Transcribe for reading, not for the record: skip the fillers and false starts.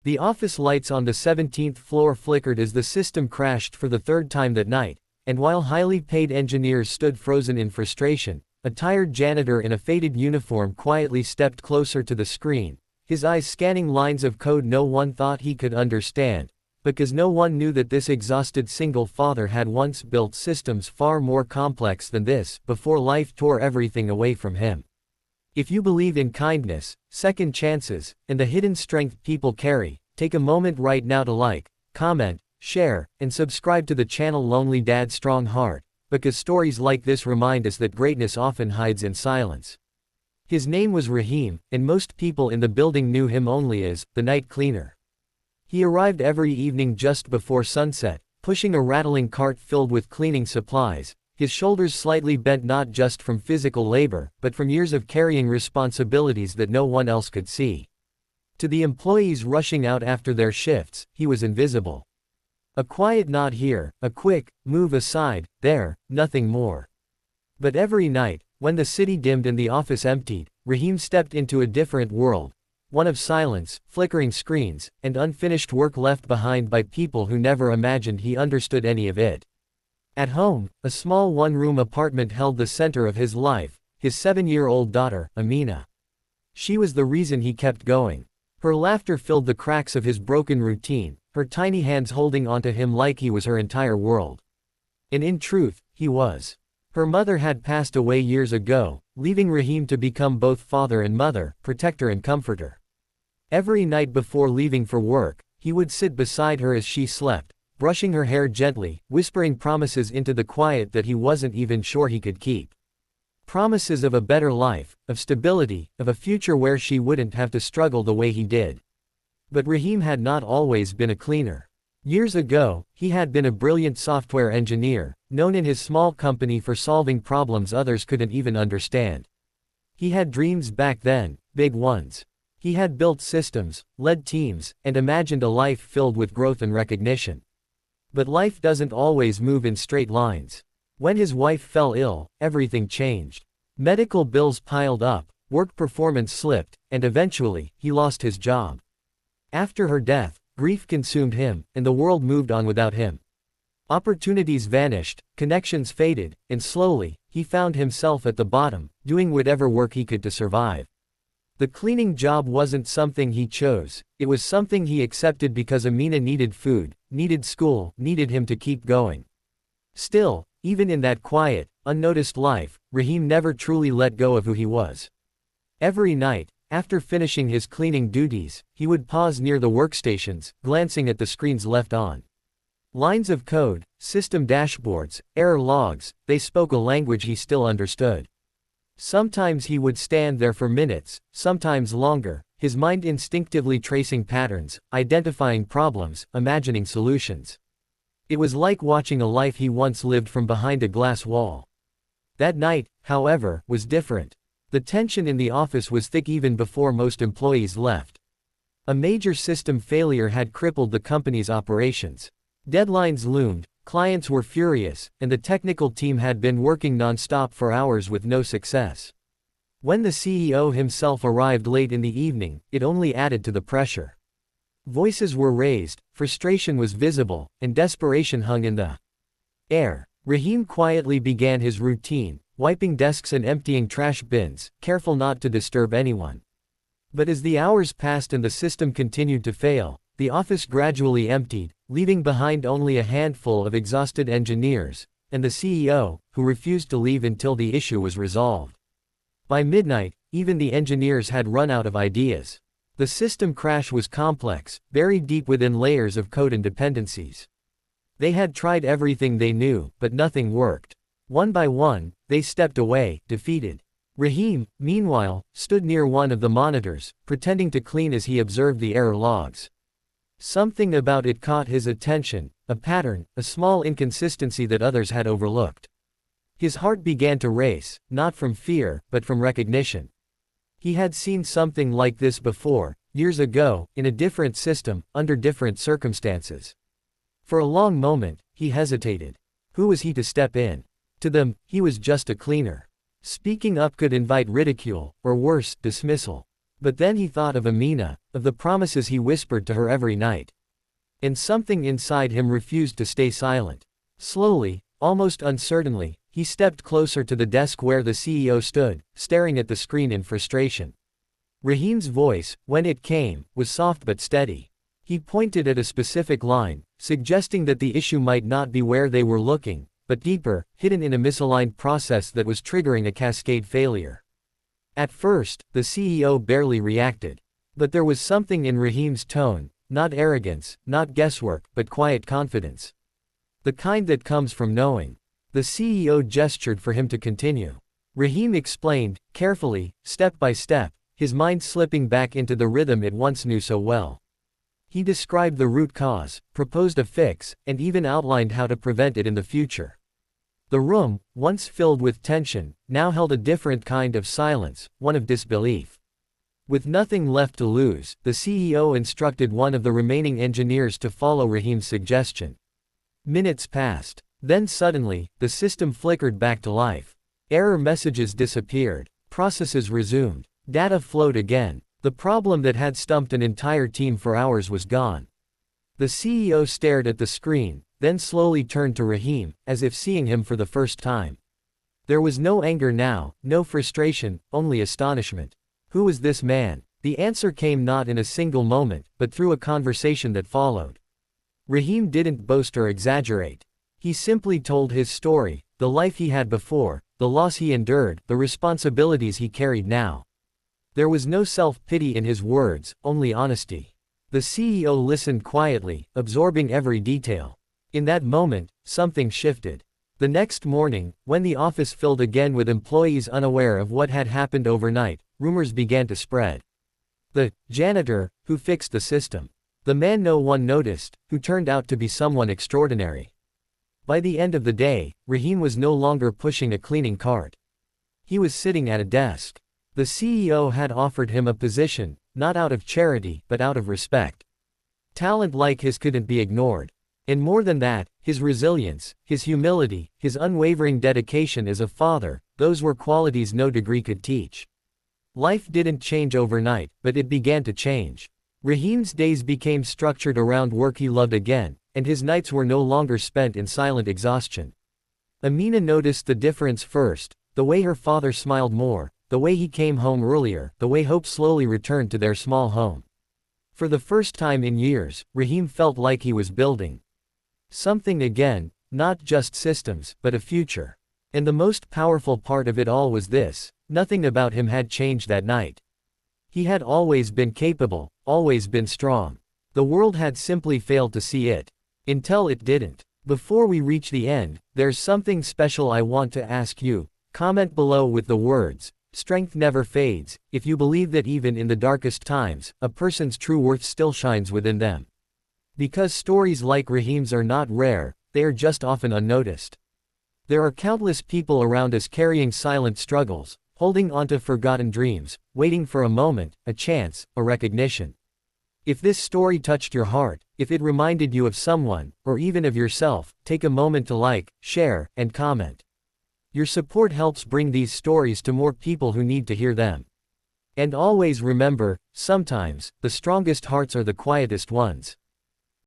The office lights on the 17th floor flickered as the system crashed for the third time that night, and while highly paid engineers stood frozen in frustration, a tired janitor in a faded uniform quietly stepped closer to the screen, his eyes scanning lines of code no one thought he could understand, because no one knew that this exhausted single father had once built systems far more complex than this before life tore everything away from him. If you believe in kindness, second chances, and the hidden strength people carry, take a moment right now to like, comment, share, and subscribe to the channel Lonely Dad Strong Heart, because stories like this remind us that greatness often hides in silence. His name was Rahim, and most people in the building knew him only as the night cleaner. He arrived every evening just before sunset, pushing a rattling cart filled with cleaning supplies, his shoulders slightly bent not just from physical labor, but from years of carrying responsibilities that no one else could see. To the employees rushing out after their shifts, he was invisible. A quiet nod here, a quick move aside, there, nothing more. But every night, when the city dimmed and the office emptied, Rahim stepped into a different world, one of silence, flickering screens, and unfinished work left behind by people who never imagined he understood any of it. At home, a small one-room apartment held the center of his life, his 7-year-old daughter, Amina. She was the reason he kept going. Her laughter filled the cracks of his broken routine, her tiny hands holding onto him like he was her entire world. And in truth, he was. Her mother had passed away years ago, leaving Rahim to become both father and mother, protector and comforter. Every night before leaving for work, he would sit beside her as she slept, brushing her hair gently, whispering promises into the quiet that he wasn't even sure he could keep. Promises of a better life, of stability, of a future where she wouldn't have to struggle the way he did. But Rahim had not always been a cleaner. Years ago, he had been a brilliant software engineer, known in his small company for solving problems others couldn't even understand. He had dreams back then, big ones. He had built systems, led teams, and imagined a life filled with growth and recognition. But life doesn't always move in straight lines. When his wife fell ill, everything changed. Medical bills piled up, work performance slipped, and eventually, he lost his job. After her death, grief consumed him, and the world moved on without him. Opportunities vanished, connections faded, and slowly, he found himself at the bottom, doing whatever work he could to survive. The cleaning job wasn't something he chose, it was something he accepted because Amina needed food, needed school, needed him to keep going. Still, even in that quiet, unnoticed life, Rahim never truly let go of who he was. Every night, after finishing his cleaning duties, he would pause near the workstations, glancing at the screens left on. Lines of code, system dashboards, error logs, they spoke a language he still understood. Sometimes he would stand there for minutes, sometimes longer, his mind instinctively tracing patterns, identifying problems, imagining solutions. It was like watching a life he once lived from behind a glass wall. That night, however, was different. The tension in the office was thick even before most employees left. A major system failure had crippled the company's operations. Deadlines loomed, clients were furious, and the technical team had been working non-stop for hours with no success. When the CEO himself arrived late in the evening, it only added to the pressure. Voices were raised, frustration was visible, and desperation hung in the air. Rahim quietly began his routine, wiping desks and emptying trash bins, careful not to disturb anyone. But as the hours passed and the system continued to fail, the office gradually emptied, leaving behind only a handful of exhausted engineers, and the CEO, who refused to leave until the issue was resolved. By midnight, even the engineers had run out of ideas. The system crash was complex, buried deep within layers of code and dependencies. They had tried everything they knew, but nothing worked. One by one, they stepped away, defeated. Rahim, meanwhile, stood near one of the monitors, pretending to clean as he observed the error logs. Something about it caught his attention, a pattern, a small inconsistency that others had overlooked. His heart began to race, not from fear, but from recognition. He had seen something like this before, years ago, in a different system, under different circumstances. For a long moment, he hesitated. Who was he to step in? To them, he was just a cleaner. Speaking up could invite ridicule, or worse, dismissal. But then he thought of Amina, of the promises he whispered to her every night. And something inside him refused to stay silent. Slowly, almost uncertainly, he stepped closer to the desk where the CEO stood, staring at the screen in frustration. Rahim's voice, when it came, was soft but steady. He pointed at a specific line, suggesting that the issue might not be where they were looking, but deeper, hidden in a misaligned process that was triggering a cascade failure. At first, the CEO barely reacted. But there was something in Rahim's tone, not arrogance, not guesswork, but quiet confidence. The kind that comes from knowing. The CEO gestured for him to continue. Rahim explained, carefully, step by step, his mind slipping back into the rhythm it once knew so well. He described the root cause, proposed a fix, and even outlined how to prevent it in the future. The room, once filled with tension, now held a different kind of silence, one of disbelief. With nothing left to lose, the CEO instructed one of the remaining engineers to follow Rahim's suggestion. Minutes passed. Then suddenly, the system flickered back to life. Error messages disappeared. Processes resumed. Data flowed again. The problem that had stumped an entire team for hours was gone. The CEO stared at the screen, then slowly turned to Rahim, as if seeing him for the first time. There was no anger now, no frustration, only astonishment. Who was this man? The answer came not in a single moment, but through a conversation that followed. Rahim didn't boast or exaggerate. He simply told his story, the life he had before, the loss he endured, the responsibilities he carried now. There was no self-pity in his words, only honesty. The CEO listened quietly, absorbing every detail. In that moment, something shifted. The next morning, when the office filled again with employees unaware of what had happened overnight, rumors began to spread. The janitor, who fixed the system. The man no one noticed, who turned out to be someone extraordinary. By the end of the day, Rahim was no longer pushing a cleaning cart. He was sitting at a desk. The CEO had offered him a position, not out of charity, but out of respect. Talent like his couldn't be ignored. And more than that, his resilience, his humility, his unwavering dedication as a father, those were qualities no degree could teach. Life didn't change overnight, but it began to change. Rahim's days became structured around work he loved again, and his nights were no longer spent in silent exhaustion. Amina noticed the difference first, the way her father smiled more, the way he came home earlier, the way hope slowly returned to their small home. For the first time in years, Rahim felt like he was building something again, not just systems, but a future. And the most powerful part of it all was this: nothing about him had changed that night. He had always been capable, always been strong. The world had simply failed to see it. Until it didn't. Before we reach the end, there's something special I want to ask you. Comment below with the words, "Strength never fades," if you believe that even in the darkest times, a person's true worth still shines within them. Because stories like Rahim's are not rare, they are just often unnoticed. There are countless people around us carrying silent struggles, holding onto forgotten dreams, waiting for a moment, a chance, a recognition. If this story touched your heart, if it reminded you of someone, or even of yourself, take a moment to like, share, and comment. Your support helps bring these stories to more people who need to hear them. And always remember, sometimes, the strongest hearts are the quietest ones.